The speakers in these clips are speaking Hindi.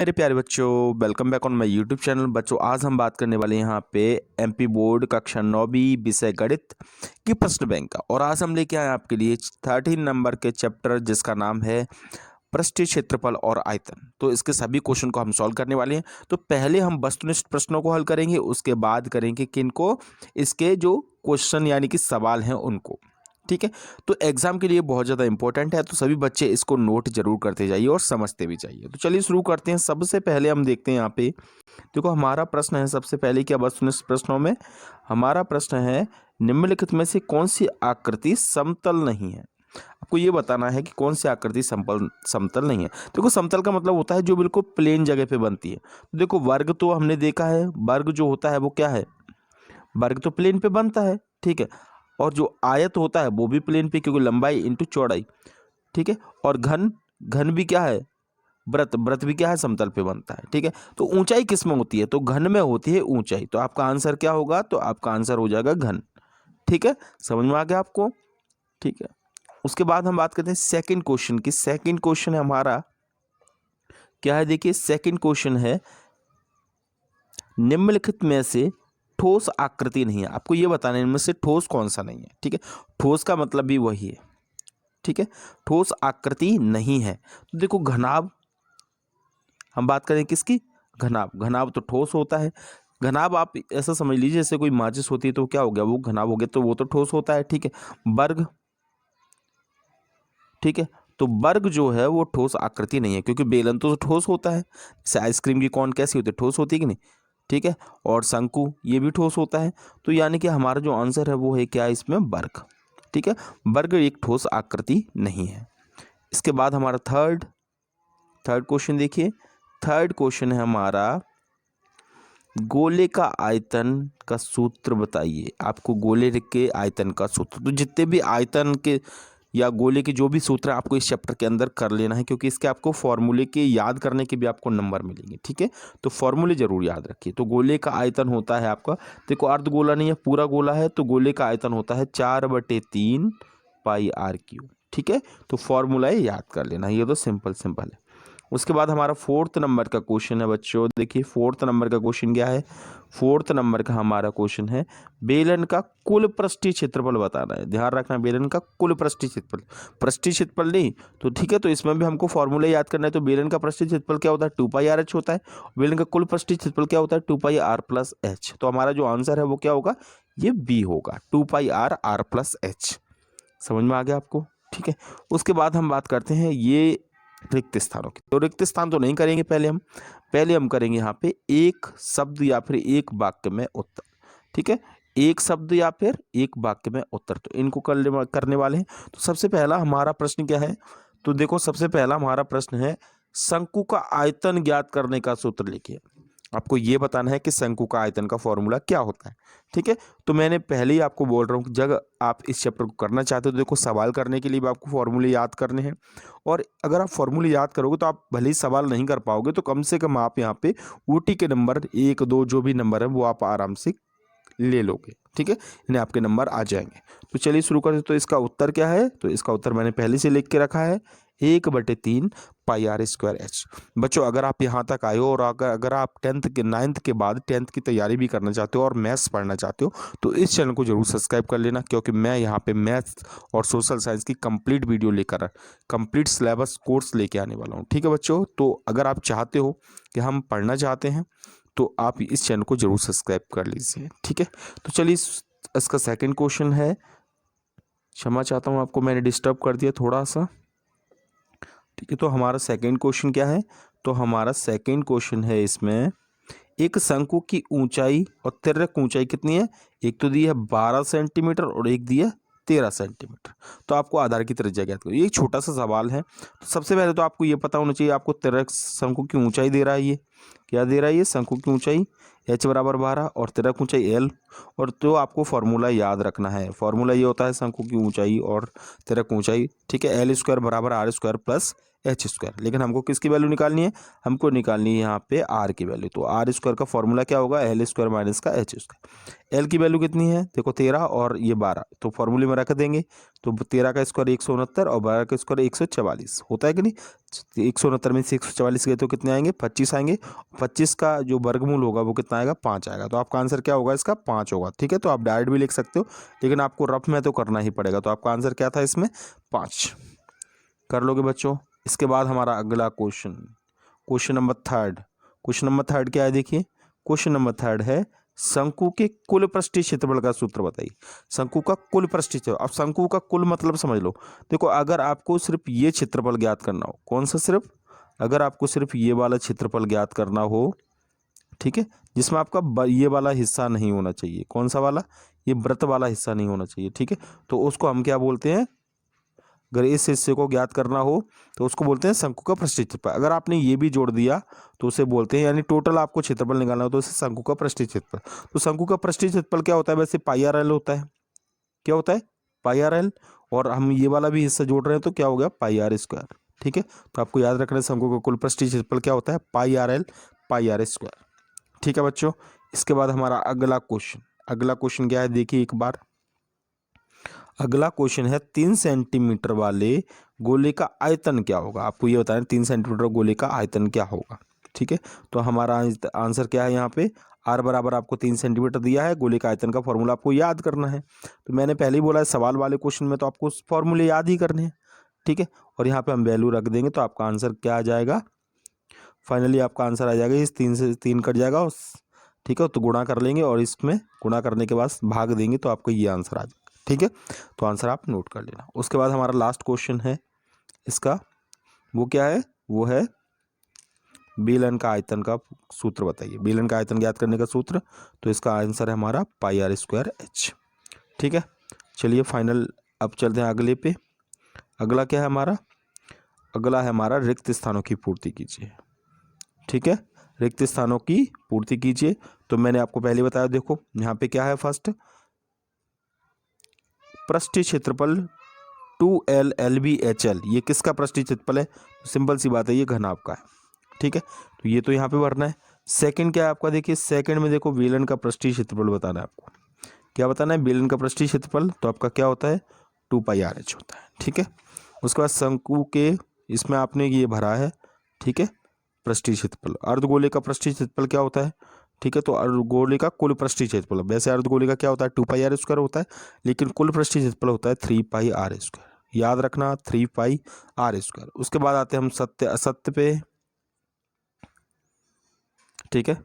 मेरे प्यारे बच्चों, welcome back on my YouTube channel. बच्चों, आज हम बात करने वाले हैं यहाँ पे एमपी बोर्ड कक्षा 9वीं विषय गणित की प्रश्न बैंक का। और आज हम लेके आए आपके लिए 13 नंबर के चैप्टर जिसका नाम है पृष्ठीय क्षेत्रफल और आयतन। तो इसके सभी क्वेश्चन को हम सॉल्व करने वाले हैं। तो पहले हम वस्तुनिष्ठ प्रश्नों को हल करेंगे, उसके बाद करेंगे किनको, इसके जो क्वेश्चन यानी कि सवाल हैं उनको। ठीक है, तो एग्जाम के लिए बहुत ज़्यादा इंपॉर्टेंट है, तो सभी बच्चे इसको नोट जरूर करते जाइए और समझते भी जाइए। तो चलिए शुरू करते हैं। सबसे पहले हम देखते हैं यहाँ पे, देखो हमारा प्रश्न है सबसे पहले क्या वस्तुनिष्ठ प्रश्नों में हमारा प्रश्न है, निम्नलिखित में से कौन सी आकृति समतल नहीं है। आपको ये बताना है कि कौन सी आकृति समतल नहीं है। देखो समतल का मतलब होता है जो बिल्कुल प्लेन जगह पे बनती है। तो देखो वर्ग तो हमने देखा है, वर्ग जो होता है वो क्या है, वर्ग तो प्लेन पे बनता है। ठीक है, और जो आयत होता है वो भी प्लेन पे, क्योंकि लंबाई इंटू चौड़ाई। ठीक है, और घन, घन भी क्या है, व्रत, व्रत भी क्या है, समतल पे बनता है। ठीक है, तो ऊंचाई किस में होती है, तो घन में होती है ऊंचाई। तो आपका आंसर क्या होगा, तो आपका आंसर हो जाएगा घन। ठीक है, समझ में आ गया आपको। ठीक है, उसके बाद हम बात करते हैं सेकंड क्वेश्चन की। सेकंड क्वेश्चन है हमारा क्या है, देखिए सेकंड क्वेश्चन है, निम्नलिखित में से ठोस आकृति नहीं है। आपको ये बताना है इनमें से ठोस कौन सा नहीं है। ठीक है, ठोस का मतलब भी वही है। ठीक है, ठोस आकृति नहीं है। तो देखो घनाभ, हम बात करें किसकी, घनाभ। घनाभ तो ठोस होता है। घनाभ आप ऐसा समझ लीजिए जैसे कोई माचिस होती है, तो क्या हो गया, वो घनाभ हो गया, तो वो तो ठोस होता है। ठीक है, वर्ग, ठीक है, तो वर्ग जो है वो ठोस आकृति नहीं है, क्योंकि बेलन तो ठोस होता है। जैसे आइसक्रीम की कौन कैसी होती है, ठोस होती है कि नहीं। ठीक है, और शंकु ये भी ठोस होता है। तो यानी कि हमारा जो आंसर है वो है क्या, इसमें वर्ग। ठीक है, वर्ग एक ठोस आकृति नहीं है। इसके बाद हमारा थर्ड क्वेश्चन देखिए। थर्ड क्वेश्चन है हमारा, गोले का आयतन का सूत्र बताइए। आपको गोले के आयतन का सूत्र, तो जितने भी आयतन के या गोले के जो भी सूत्र है आपको इस चैप्टर के अंदर कर लेना है, क्योंकि इसके आपको फॉर्मूले के याद करने के भी आपको नंबर मिलेंगे। ठीक है, तो फॉर्मूले जरूर याद रखिए। तो गोले का आयतन होता है आपका, देखो अर्ध गोला नहीं है, पूरा गोला है, तो गोले का आयतन होता है 4/3 पाई आर क्यू। ठीक है, तो फॉर्मूला याद कर लेना, ये तो सिंपल है। उसके बाद हमारा फोर्थ नंबर का क्वेश्चन है बच्चों। देखिए फोर्थ नंबर का क्वेश्चन क्या है, फोर्थ नंबर का हमारा क्वेश्चन है, बेलन का कुल पृष्ठीय क्षेत्रफल बताना है। ध्यान रखना, बेलन का कुल पृष्ठीय क्षेत्रफल, पृष्ठीय क्षेत्रफल नहीं। तो ठीक है, तो इसमें भी हमको फॉर्मूला याद करना है। तो बेलन का पृष्ठीय क्षेत्रफल क्या होता है, 2πr(h) होता है। बेलन का कुल पृष्ठीय क्षेत्रफल क्या होता है, 2πr+h। तो हमारा जो आंसर है वो क्या होगा, ये बी होगा, 2πr+h। समझ में आ गया आपको। ठीक है, उसके बाद हम बात करते हैं ये रिक्त स्थानों की। तो रिक्त स्थान तो नहीं करेंगे, पहले हम करेंगे यहाँ पे एक शब्द या फिर एक वाक्य में उत्तर। ठीक है, एक शब्द या फिर एक वाक्य में उत्तर, तो इनको करने वाले हैं। तो सबसे पहला हमारा प्रश्न क्या है, तो देखो सबसे पहला हमारा प्रश्न है, शंकु का आयतन ज्ञात करने का सूत्र लिखिए। आपको ये बताना है कि शंकु का आयतन का फॉर्मूला क्या होता है। ठीक है, तो मैंने पहले ही आपको बोल रहा हूँ कि जब आप इस चैप्टर को करना चाहते हो तो देखो सवाल करने के लिए भी आपको फॉर्मूले याद करने हैं। और अगर आप फॉर्मूले याद करोगे तो आप भले ही सवाल नहीं कर पाओगे, तो कम से कम आप यहाँ पे ऊटी के नंबर 1 2 जो भी नंबर है वो आप आराम से ले लोगे। ठीक है, इन्हें आपके नंबर आ जाएंगे। तो चलिए शुरू करते। तो इसका उत्तर क्या है, तो इसका उत्तर मैंने पहले से लिख के रखा है, 1/3 πr²h। बच्चों अगर आप यहाँ तक आए हो और अगर आप 9th के बाद 10th की तैयारी भी करना चाहते हो और मैथ्स पढ़ना चाहते हो, तो इस चैनल को जरूर सब्सक्राइब कर लेना, क्योंकि मैं यहाँ पे मैथ्स और सोशल साइंस की कंप्लीट वीडियो लेकर, कंप्लीट सिलेबस कोर्स लेके आने वाला हूँ। ठीक है बच्चों, तो अगर आप चाहते हो कि हम पढ़ना चाहते हैं तो आप इस चैनल को जरूर सब्सक्राइब कर लीजिए। ठीक है, तो चलिए इसका सेकंड क्वेश्चन है, क्षमा चाहता हूँ आपको मैंने डिस्टर्ब कर दिया थोड़ा सा। ठीक है, तो हमारा सेकंड क्वेश्चन क्या है, तो हमारा सेकंड क्वेश्चन है इसमें, एक शंकु की ऊंचाई और तिर्यक ऊंचाई कितनी है, एक तो दी है 12 सेंटीमीटर और एक दी है 13 सेंटीमीटर। तो आपको आधार की त्रिज्या ज्ञात करो। ये एक छोटा सा सवाल है। तो सबसे पहले तो आपको ये पता होना चाहिए, आपको तिर्यक शंकु की ऊंचाई दे रहा है, ये क्या दे रहा है, ये शंकु की ऊंचाई h = 12 और तिर्यक ऊंचाई l। और तो आपको फॉर्मूला याद रखना है, फॉर्मूला ये होता है शंकु की ऊंचाई और तिर्यक ऊंचाई। ठीक है, l² = r² + एच स्क्वायर। लेकिन हमको किसकी वैल्यू निकालनी है, हमको निकालनी है यहाँ पे आर की वैल्यू। तो आर स्क्वायर का फॉर्मूला क्या होगा, एल स्क्वायर माइनस का एच स्क्वायर। एल की वैल्यू कितनी है, देखो 13 और ये 12, तो फॉर्मूले में रख देंगे। तो 13 का स्क्वायर 169 और 12 का स्क्वायर 144 होता है कि नहीं। 169 में से 144 गए तो कितने आएंगे, 25 आएंगे। 25 का जो वर्गमूल होगा वो कितना आएगा, 5 आएगा। तो आपका आंसर क्या होगा, इसका 5 होगा। ठीक है, तो आप डायरेक्ट भी लिख सकते हो, लेकिन आपको रफ में तो करना ही पड़ेगा। तो आपका आंसर क्या था इसमें, 5। कर लोगे बच्चों। इसके बाद हमारा अगला question, question number third. Question number third क्या है, देखिए क्वेश्चन नंबर थर्ड है शंकु के कुल पृष्ठीय क्षेत्रफल का सूत्र बताइए। शंकु का कुल पृष्ठीय क्षेत्रफल, अब शंकु का कुल मतलब समझ लो। देखो अगर आपको सिर्फ ये क्षेत्रफल ज्ञात करना हो, कौन सा सिर्फ, अगर आपको सिर्फ ये वाला क्षेत्रफल ज्ञात करना हो, ठीक है, जिसमें आपका ये वाला हिस्सा नहीं होना चाहिए, कौन सा वाला, ये वृत्त वाला हिस्सा नहीं होना चाहिए, ठीक है, तो उसको हम क्या बोलते हैं, अगर इस हिस्से को ज्ञात करना हो तो उसको बोलते हैं शंकु का पृष्ठीय क्षेत्रफल। अगर आपने ये भी जोड़ दिया तो उसे बोलते हैं, यानी टोटल आपको क्षेत्रफल निकालना हो तो उसे शंकु का पृष्ठीय क्षेत्रफल। तो शंकु का पृष्ठीय क्षेत्रफल क्या होता है, वैसे पाई आर एल होता है। क्या होता है, पाई आर एल, और हम ये वाला भी हिस्सा जोड़ रहे हैं तो क्या हो गया, पाई आर स्क्वायर। ठीक है, तो आपको याद रखना है शंकु का कुल पृष्ठीय क्षेत्रफल क्या होता है, pi r l, pi r square. ठीक है बच्चों, इसके बाद हमारा अगला क्वेश्चन, अगला क्वेश्चन क्या है, देखिए एक बार। अगला क्वेश्चन है 3 सेंटीमीटर वाले गोले का आयतन क्या होगा। आपको ये बताना है 3 सेंटीमीटर गोले का आयतन क्या होगा। ठीक है, तो हमारा आंसर क्या है यहाँ पे, आर बराबर आपको 3 सेंटीमीटर दिया है, गोले का आयतन का फॉर्मूला आपको याद करना है। तो मैंने पहले ही बोला है सवाल वाले क्वेश्चन में तो आपको फॉर्मूले याद ही करने हैं। ठीक है, और यहाँ पे हम वैल्यू रख देंगे तो आपका आंसर क्या आ जाएगा, फाइनली आपका आंसर आ जाएगा, इस 3 से 3 कट जाएगा। ठीक है, तो गुणा कर लेंगे और इसमें गुणा करने के बाद भाग देंगे तो आपको ये आंसर आ जाएगा। ठीक है, तो आंसर आप नोट कर लेना। उसके बाद हमारा लास्ट क्वेश्चन है इसका, वो क्या है, वो है बेलन का आयतन का सूत्र बताइए। बेलन का आयतन ज्ञात करने का सूत्र, तो इसका आंसर है हमारा पाई आर स्क्वायर एच। ठीक है, चलिए फाइनल अब चलते हैं अगले पे। अगला क्या है हमारा, अगला है हमारा रिक्त स्थानों की पूर्ति कीजिए। ठीक है, रिक्त स्थानों की पूर्ति कीजिए। तो मैंने आपको पहले बताया, देखो यहाँ पे क्या है, फर्स्ट पृष्ठीय क्षेत्रफल 2L LBHL, ये किसका पृष्ठीय क्षेत्रफल है, सिंपल सी बात है, ये घनाभ का है। ठीक है, तो ये तो यहाँ पे भरना है। सेकंड क्या है आपका, देखिए सेकंड में देखो बेलन का पृष्ठीय क्षेत्रफल बताना है आपको। क्या बताना है, बेलन का पृष्ठीय क्षेत्रफल, तो आपका क्या होता है, 2 पाई आर एच होता है। ठीक है, उसके बाद शंकु के, इसमें आपने ये भरा है, ठीक है, पृष्ठीय क्षेत्रफल। अर्धगोले का पृष्ठीय क्षेत्रफल क्या होता है, ठीक है, तो अर्धगोले का कुल पृष्ठीय क्षेत्रफल, वैसे अर्धगोले का क्या होता है, 2 पाई आर स्क्वायर होता है, लेकिन कुल पृष्ठीय क्षेत्रफल होता है 3 पाई आर स्क्वायर। याद रखना 3 पाई आर स्क्वायर। उसके बाद आते हैं हम सत्य असत्य पे। ठीक है,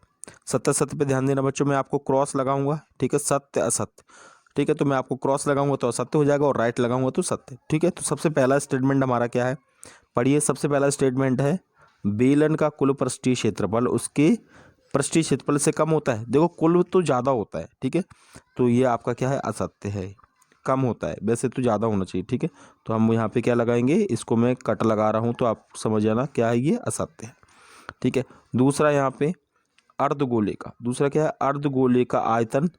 सत्य असत्य पे ध्यान देना बच्चों, मैं आपको क्रॉस लगाऊंगा। ठीक है, सत्य असत्य, ठीक है, तो मैं आपको क्रॉस लगाऊंगा तो असत्य हो जाएगा और राइट लगाऊंगा तो सत्य। ठीक है, तो सबसे पहला स्टेटमेंट हमारा क्या है, पढ़िए। सबसे पहला स्टेटमेंट है बेलन का कुल पृष्ठीय क्षेत्रफल उसके पृष्ठीय क्षेत्रफल से कम होता है। देखो कुल तो ज़्यादा होता है, ठीक है, तो ये आपका क्या है, असत्य है, कम होता है, वैसे तो ज़्यादा होना चाहिए। ठीक है, तो हम यहाँ पे क्या लगाएंगे, इसको मैं कट लगा रहा हूँ तो आप समझ जाना क्या है, ये असत्य है। ठीक है, दूसरा यहाँ पे अर्धगोले का, दूसरा क्या है, अर्धगोले का आयतन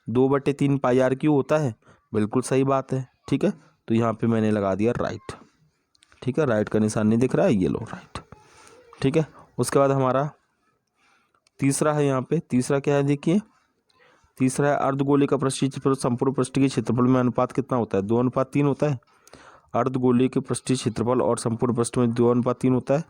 2/3 पाई आर क्यू होता है। बिल्कुल सही बात है। ठीक है, तो यहाँ पे मैंने लगा दिया राइट। ठीक है, राइट का निशान नहीं दिख रहा है, ये लो राइट। ठीक है, उसके बाद हमारा तीसरा है, यहाँ पे तीसरा क्या है, देखिए तीसरा है अर्धगोले का पृष्ठीय क्षेत्रफल संपूर्ण पृष्ठ के क्षेत्रफल में अनुपात कितना होता है, 2:3 होता है। अर्धगोले के पृष्ठीय क्षेत्रफल और संपूर्ण पृष्ठ में 2:3 होता है।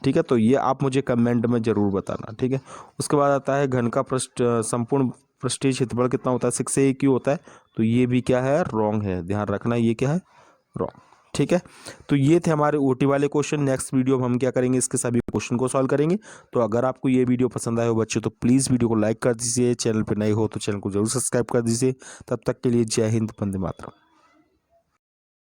ठीक है, तो ये आप मुझे कमेंट में जरूर बताना। ठीक है, उसके बाद आता है घन का पृष्ठ संपूर्ण पृष्ठीय क्षेत्रफल कितना होता है, 6AQ होता है। तो ये भी क्या है, रॉन्ग है, ध्यान रखना, ये क्या है, रॉन्ग। ठीक है, तो ये थे हमारे ओटी वाले क्वेश्चन। नेक्स्ट वीडियो में हम क्या करेंगे, इसके सभी क्वेश्चन को सॉल्व करेंगे। तो अगर आपको ये वीडियो पसंद आए हो बच्चों तो प्लीज़ वीडियो को लाइक कर दीजिए, चैनल पर नए हो तो चैनल को जरूर सब्सक्राइब कर दीजिए। तब तक के लिए जय हिंद, वंदे मातरम।